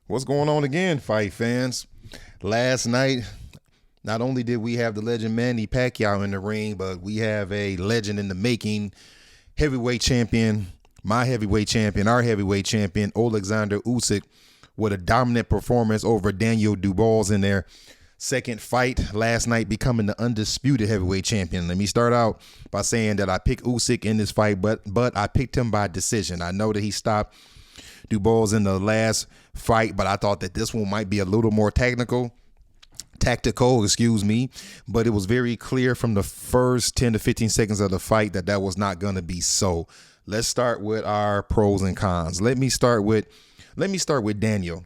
What's going on again, fight fans? Last night, not only did we have the legend Manny Pacquiao in the ring, but we have a legend in the making, heavyweight champion, my heavyweight champion, our heavyweight champion, Oleksandr Usyk, with a dominant performance over Daniel Dubois in their second fight last night, becoming the undisputed heavyweight champion. Let me start out by saying that I picked Usyk in this fight, but I picked him by decision. I know that he stopped Dubois in the last fight, but I thought that this one might be a little more tactical, but it was very clear from the first 10 to 15 seconds of the fight that that was not going to be so. Let's start with our pros and cons. Let me start with Daniel.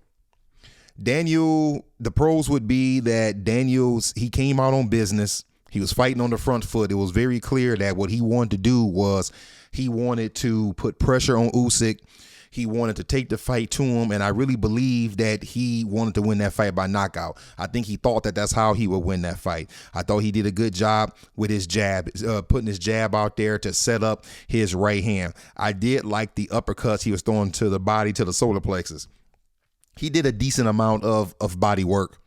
The pros would be that he came out on business. He was fighting on the front foot. It was very clear that what he wanted to do was he wanted to put pressure on Usyk. He wanted to take the fight to him, and I really believe that he wanted to win that fight by knockout. I think he thought that that's how he would win that fight. I thought he did a good job with his jab, putting his jab out there to set up his right hand. I did like the uppercuts he was throwing to the body, to the solar plexus. He did a decent amount of body work.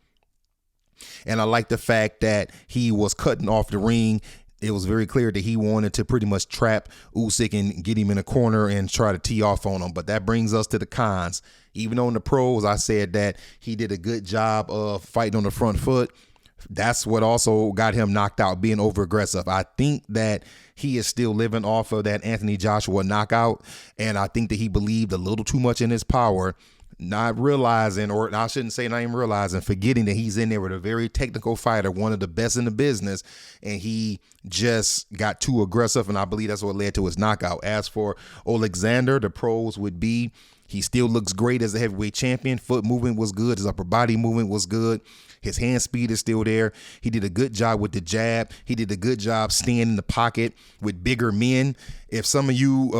And I like the fact that he was cutting off the ring. It was very clear that he wanted to pretty much trap Usyk and get him in a corner and try to tee off on him. But that brings us to the cons. Even though in the pros, I said that he did a good job of fighting on the front foot. That's what also got him knocked out, being over aggressive. I think that he is still living off of that Anthony Joshua knockout. And I think that he believed a little too much in his power, not realizing, or I shouldn't say not even realizing, forgetting that he's in there with a very technical fighter, one of the best in the business, and he just got too aggressive, and I believe that's what led to his knockout. As for Oleksandr, the pros would be he still looks great as a heavyweight champion. Foot movement was good. His upper body movement was good. His hand speed is still there. He did a good job with the jab. He did a good job staying in the pocket with bigger men. If some of you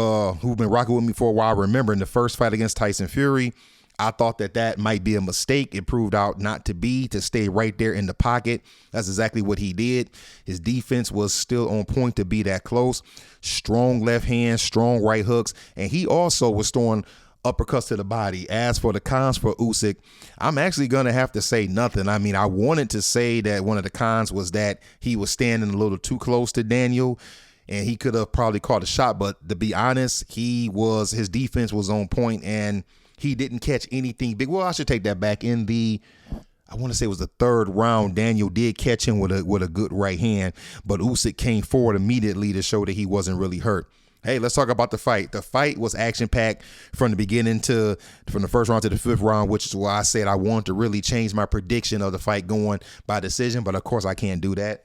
who've been rocking with me for a while remember, in the first fight against Tyson Fury, I thought that might be a mistake. It proved out not to be, to stay right there in the pocket. That's exactly what he did. His defense was still on point to be that close. Strong left hand, strong right hooks, and he also was throwing uppercuts to the body. As for the cons for Usyk, I'm actually going to have to say nothing. I mean, I wanted to say that one of the cons was that he was standing a little too close to Daniel, and he could have probably caught a shot. But to be honest, his defense was on point, and he didn't catch anything big. Well, I should take that back. I want to say it was the third round, Daniel did catch him with a good right hand, but Usyk came forward immediately to show that he wasn't really hurt. Hey, let's talk about the fight. The fight was action-packed from the beginning from the first round to the fifth round, which is why I said I wanted to really change my prediction of the fight going by decision, but of course I can't do that.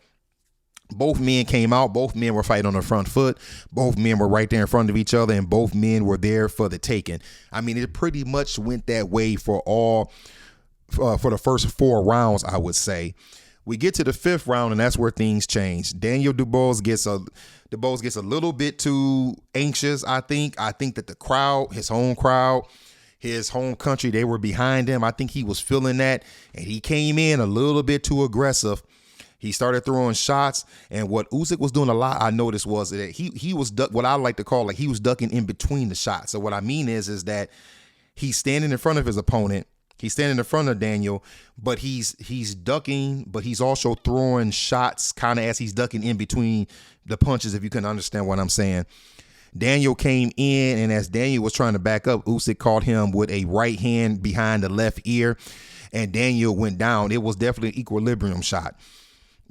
Both men came out. Both men were fighting on the front foot. Both men were right there in front of each other, and both men were there for the taking. I mean, it pretty much went that way for the first four rounds, I would say. We get to the fifth round, and that's where things change. Daniel Dubois gets a little bit too anxious, I think. I think that the crowd, his home country, they were behind him. I think he was feeling that, and he came in a little bit too aggressive. He started throwing shots, and what Usyk was doing a lot, I noticed, was that he was what I like to call, like, he was ducking in between the shots. So what I mean is that he's standing in front of his opponent. He's standing in front of Daniel, but he's ducking, but he's also throwing shots kind of as he's ducking in between the punches, if you can understand what I'm saying. Daniel came in, and as Daniel was trying to back up, Usyk caught him with a right hand behind the left ear, and Daniel went down. It was definitely an equilibrium shot.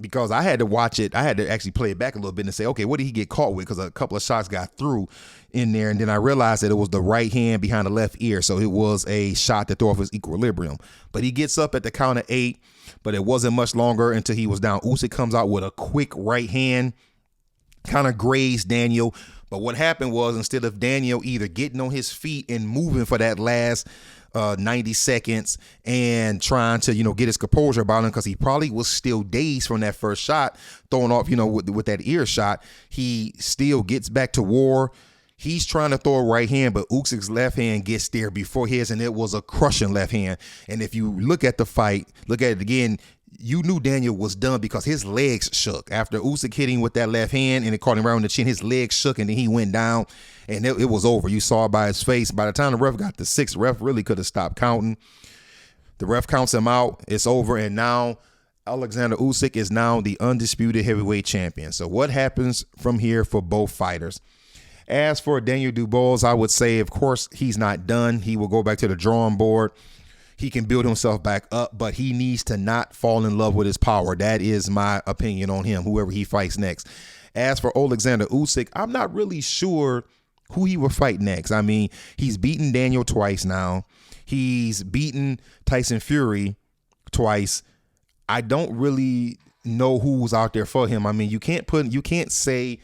Because I had to watch it, I had to actually play it back a little bit and say, okay, what did he get caught with? Because a couple of shots got through in there, and then I realized that it was the right hand behind the left ear, so it was a shot to throw off his equilibrium. But he gets up at the count of 8, but it wasn't much longer until he was down. Usyk comes out with a quick right hand, kind of grazed Daniel. But what happened was, instead of Daniel either getting on his feet and moving for that last 90 seconds and trying to, get his composure about him, because he probably was still dazed from that first shot, throwing off, with that ear shot, he still gets back to war. He's trying to throw a right hand, but Usyk's left hand gets there before his, and it was a crushing left hand. And if you look at the fight, look at it again, you knew Daniel was done because his legs shook. After Usyk hit him with that left hand and it caught him right on the chin, his legs shook, and then he went down, and it was over. You saw it by his face. By the time the ref got to 6, ref really could have stopped counting. The ref counts him out. It's over. And now Oleksandr Usyk is now the undisputed heavyweight champion. So what happens from here for both fighters? As for Daniel Dubois, I would say, of course, he's not done. He will go back to the drawing board. He can build himself back up, but he needs to not fall in love with his power. That is my opinion on him, whoever he fights next. As for Oleksandr Usyk, I'm not really sure who he will fight next. I mean, he's beaten Daniel twice now. He's beaten Tyson Fury twice. I don't really know who's out there for him. I mean, you can't say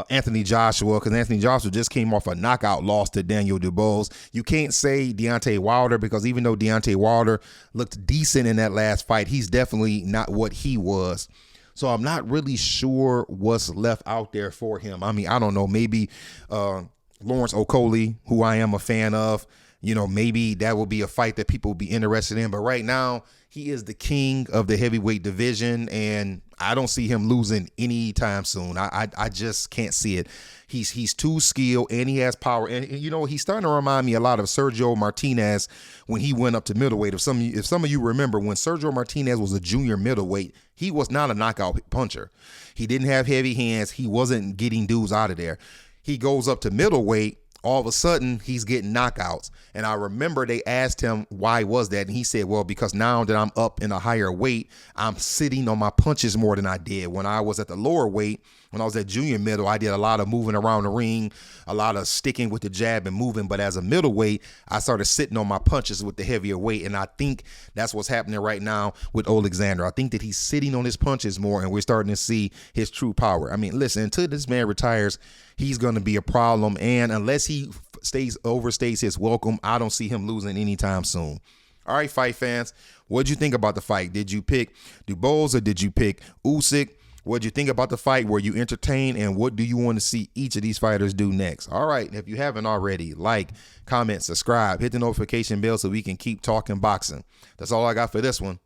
Anthony Joshua, because Anthony Joshua just came off a knockout loss to Daniel Dubois. You can't say Deontay Wilder, because even though Deontay Wilder looked decent in that last fight, he's definitely not what he was. So I'm not really sure what's left out there for him. I mean, I don't know. Maybe Lawrence Okolie, who I am a fan of, maybe that will be a fight that people will be interested in. But right now, he is the king of the heavyweight division, and I don't see him losing anytime soon. I just can't see it. He's too skilled, and he has power. And he's starting to remind me a lot of Sergio Martinez when he went up to middleweight. If some of you remember, when Sergio Martinez was a junior middleweight, he was not a knockout puncher. He didn't have heavy hands. He wasn't getting dudes out of there. He goes up to middleweight. All of a sudden, he's getting knockouts. And I remember they asked him why was that, and he said, well, because now that I'm up in a higher weight, I'm sitting on my punches more than I did. When I was at the lower weight, when I was at junior middle, I did a lot of moving around the ring, a lot of sticking with the jab and moving. But as a middleweight, I started sitting on my punches with the heavier weight. And I think that's what's happening right now with Oleksandr. I think that he's sitting on his punches more, and we're starting to see his true power. I mean, listen, until this man retires, he's going to be a problem. And unless he overstays his welcome, I don't see him losing anytime soon. All right, fight fans, what'd you think about the fight? Did you pick Dubois or did you pick Usyk? What'd you think about the fight? Were you entertained? And what do you want to see each of these fighters do next? All right, if you haven't already, like, comment, subscribe, hit the notification bell so we can keep talking boxing. That's all I got for this one.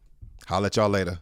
Holla at y'all later.